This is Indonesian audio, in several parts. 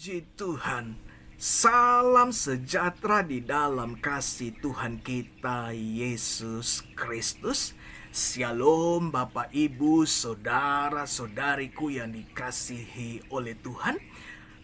Puji Tuhan, salam sejahtera di dalam kasih Tuhan kita Yesus Kristus. Shalom Bapak Ibu, saudara-saudariku yang dikasihi oleh Tuhan.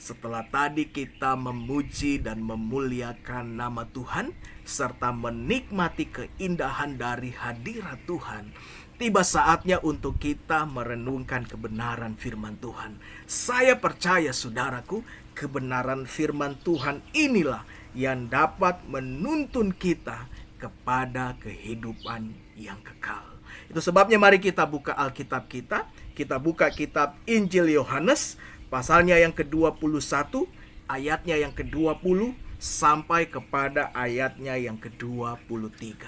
Setelah tadi kita memuji dan memuliakan nama Tuhan, serta menikmati keindahan dari hadirat Tuhan, tiba saatnya untuk kita merenungkan kebenaran firman Tuhan. Saya percaya saudaraku, kebenaran firman Tuhan inilah yang dapat menuntun kita kepada kehidupan yang kekal. Itu sebabnya mari kita buka Alkitab kita. Kita buka kitab Injil Yohanes, pasalnya yang ke-21, ayatnya yang ke-20, sampai kepada ayatnya yang ke-23.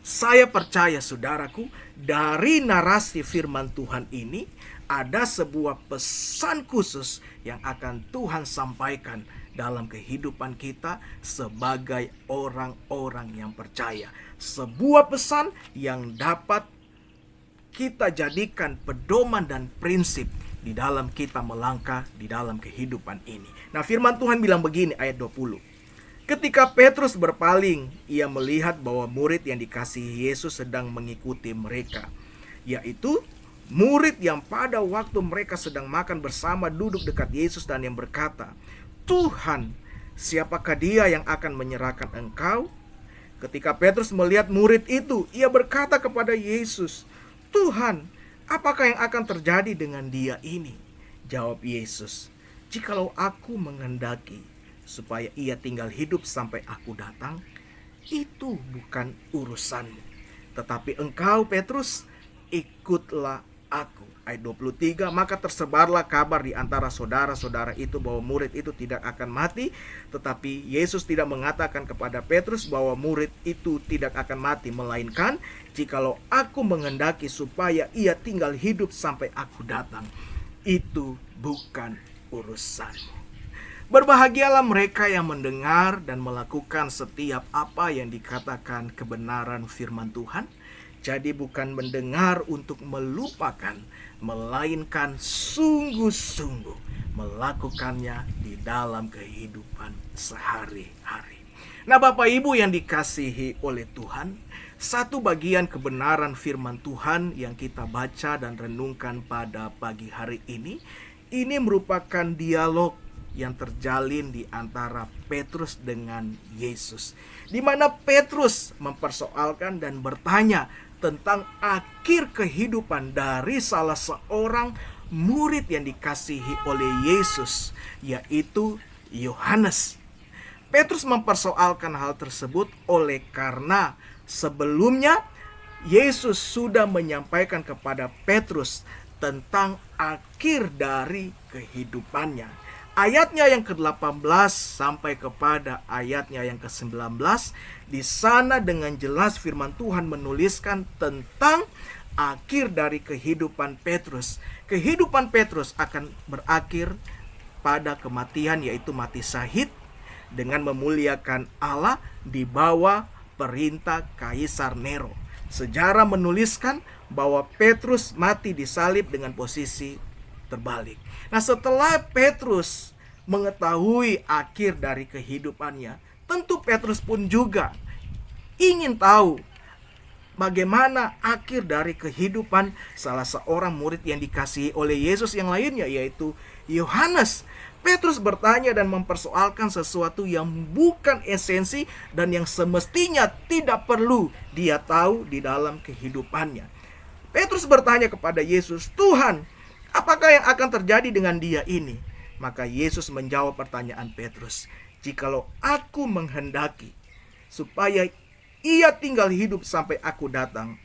Saya percaya saudaraku, dari narasi firman Tuhan ini ada sebuah pesan khusus yang akan Tuhan sampaikan dalam kehidupan kita sebagai orang-orang yang percaya. Sebuah pesan yang dapat kita jadikan pedoman dan prinsip di dalam kita melangkah di dalam kehidupan ini. Nah, firman Tuhan bilang begini, ayat 20. Ketika Petrus berpaling, ia melihat bahwa murid yang dikasihi Yesus sedang mengikuti mereka, yaitu murid yang pada waktu mereka sedang makan bersama duduk dekat Yesus dan yang berkata, "Tuhan, siapakah dia yang akan menyerahkan engkau?" Ketika Petrus melihat murid itu, ia berkata kepada Yesus, "Tuhan, apakah yang akan terjadi dengan dia ini?" Jawab Yesus, "Jikalau aku menghendaki supaya ia tinggal hidup sampai aku datang, itu bukan urusanmu. Tetapi engkau, Petrus, ikutlah aku." Ayat 23, maka tersebarlah kabar di antara saudara-saudara itu bahwa murid itu tidak akan mati. Tetapi Yesus tidak mengatakan kepada Petrus bahwa murid itu tidak akan mati, melainkan, "Jikalau aku menghendaki supaya ia tinggal hidup sampai aku datang, itu bukan urusanmu." Berbahagialah mereka yang mendengar dan melakukan setiap apa yang dikatakan kebenaran firman Tuhan. Jadi bukan mendengar untuk melupakan, melainkan sungguh-sungguh melakukannya di dalam kehidupan sehari-hari. Nah, Bapak Ibu yang dikasihi oleh Tuhan, Satu bagian kebenaran firman Tuhan yang kita baca dan renungkan pada pagi hari ini merupakan dialog yang terjalin di antara Petrus dengan Yesus, di mana Petrus mempersoalkan dan bertanya tentang akhir kehidupan dari salah seorang murid yang dikasihi oleh Yesus, yaitu Yohanes. Petrus mempersoalkan hal tersebut oleh karena sebelumnya Yesus sudah menyampaikan kepada Petrus tentang akhir dari kehidupannya. Ayatnya yang ke-18 sampai kepada ayatnya yang ke-19, di sana dengan jelas firman Tuhan menuliskan tentang akhir dari kehidupan Petrus. Kehidupan Petrus akan berakhir pada kematian, yaitu mati syahid dengan memuliakan Allah di bawah perintah Kaisar Nero. Sejarah menuliskan bahwa Petrus mati disalib dengan posisi terbalik. Nah, setelah Petrus mengetahui akhir dari kehidupannya, tentu Petrus pun juga ingin tahu bagaimana akhir dari kehidupan salah seorang murid yang dikasihi oleh Yesus yang lainnya, yaitu Yohanes. Petrus bertanya dan mempersoalkan sesuatu yang bukan esensi dan yang semestinya tidak perlu dia tahu di dalam kehidupannya. Petrus bertanya kepada Yesus, "Tuhan, apakah yang akan terjadi dengan dia ini?" Maka Yesus menjawab pertanyaan Petrus, "Jikalau aku menghendaki supaya ia tinggal hidup sampai aku datang,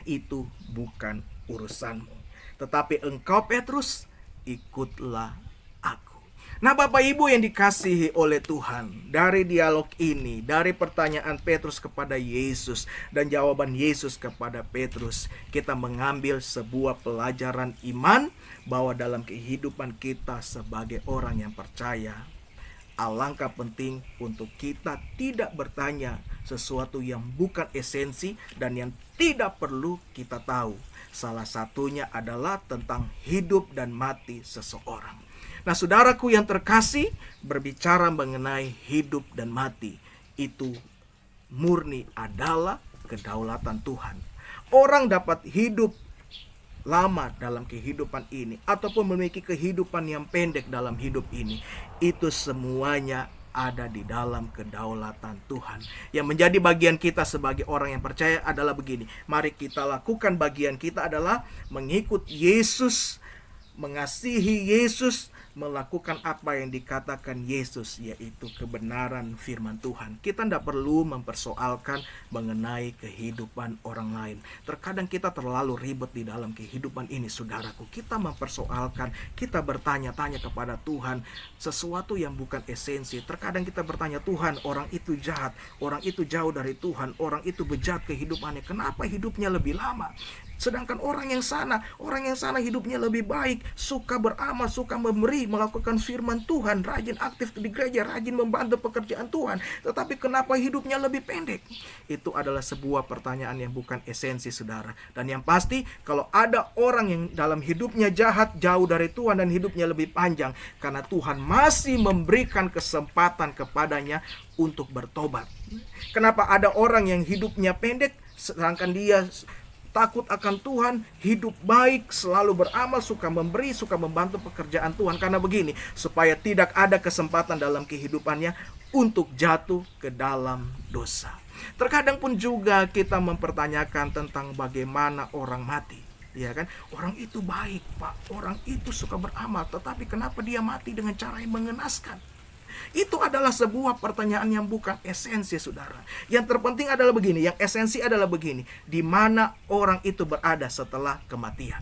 itu bukan urusanmu. Tetapi engkau Petrus, ikutlah aku." Nah, Bapak Ibu yang dikasihi oleh Tuhan, dari dialog ini, dari pertanyaan Petrus kepada Yesus dan jawaban Yesus kepada Petrus, kita mengambil sebuah pelajaran iman bahwa dalam kehidupan kita sebagai orang yang percaya, alangkah penting untuk kita tidak bertanya sesuatu yang bukan esensi dan yang tidak perlu kita tahu. Salah satunya adalah tentang hidup dan mati seseorang. Nah, saudaraku yang terkasih, berbicara mengenai hidup dan mati, itu murni adalah kedaulatan Tuhan. Orang dapat hidup lama dalam kehidupan ini ataupun memiliki kehidupan yang pendek dalam hidup ini, itu semuanya ada di dalam kedaulatan Tuhan. Yang menjadi bagian kita sebagai orang yang percaya adalah begini, mari kita lakukan bagian kita adalah mengikut Yesus, mengasihi Yesus, melakukan apa yang dikatakan Yesus, yaitu kebenaran firman Tuhan. Kita tidak perlu mempersoalkan mengenai kehidupan orang lain. Terkadang kita terlalu ribet di dalam kehidupan ini, saudaraku. Kita mempersoalkan, kita bertanya-tanya kepada Tuhan sesuatu yang bukan esensi. Terkadang kita bertanya, "Tuhan, orang itu jahat, orang itu jauh dari Tuhan, orang itu bejat kehidupannya, kenapa hidupnya lebih lama? Sedangkan orang yang sana hidupnya lebih baik, suka beramal, suka memberi, melakukan firman Tuhan, rajin aktif di gereja, rajin membantu pekerjaan Tuhan, tetapi kenapa hidupnya lebih pendek?" Itu adalah sebuah pertanyaan yang bukan esensi, saudara. Dan yang pasti, kalau ada orang yang dalam hidupnya jahat, jauh dari Tuhan, dan hidupnya lebih panjang, karena Tuhan masih memberikan kesempatan kepadanya untuk bertobat. Kenapa ada orang yang hidupnya pendek, sedangkan dia takut akan Tuhan, hidup baik, selalu beramal, suka memberi, suka membantu pekerjaan Tuhan? Karena begini, supaya tidak ada kesempatan dalam kehidupannya untuk jatuh ke dalam dosa. Terkadang pun juga kita mempertanyakan tentang bagaimana orang mati. Ya kan? Orang itu baik, Pak. Orang itu suka beramal, tetapi kenapa dia mati dengan cara yang mengenaskan? Itu adalah sebuah pertanyaan yang bukan esensi, saudara. Yang terpenting adalah begini, yang esensi adalah begini, di mana orang itu berada setelah kematian.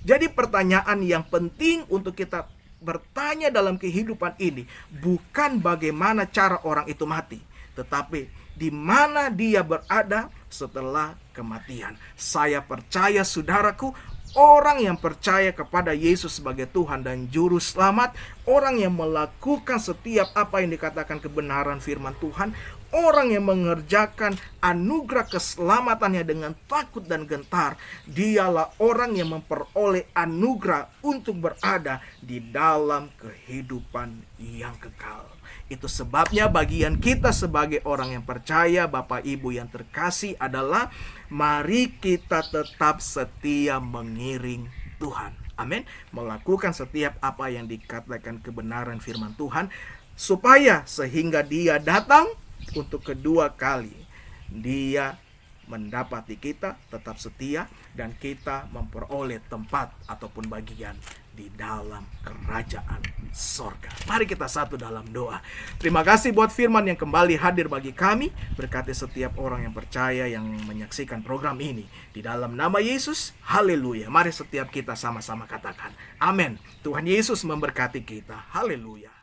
Jadi pertanyaan yang penting untuk kita bertanya dalam kehidupan ini bukan bagaimana cara orang itu mati, tetapi di mana dia berada setelah kematian. Saya percaya, saudaraku, orang yang percaya kepada Yesus sebagai Tuhan dan Juru Selamat, orang yang melakukan setiap apa yang dikatakan kebenaran firman Tuhan, orang yang mengerjakan anugerah keselamatannya dengan takut dan gentar, dialah orang yang memperoleh anugerah untuk berada di dalam kehidupan yang kekal. Itu sebabnya bagian kita sebagai orang yang percaya, Bapak Ibu yang terkasih, adalah mari kita tetap setia mengiring Tuhan. Amin. Melakukan setiap apa yang dikatakan kebenaran firman Tuhan, supaya sehingga Dia datang untuk kedua kali, Dia mendapati kita tetap setia dan kita memperoleh tempat ataupun bagian di dalam kerajaan sorga. Mari kita satu dalam doa. Terima kasih buat firman yang kembali hadir bagi kami. Berkati setiap orang yang percaya yang menyaksikan program ini. Di dalam nama Yesus, haleluya. Mari setiap kita sama-sama katakan amin. Tuhan Yesus memberkati kita. Haleluya.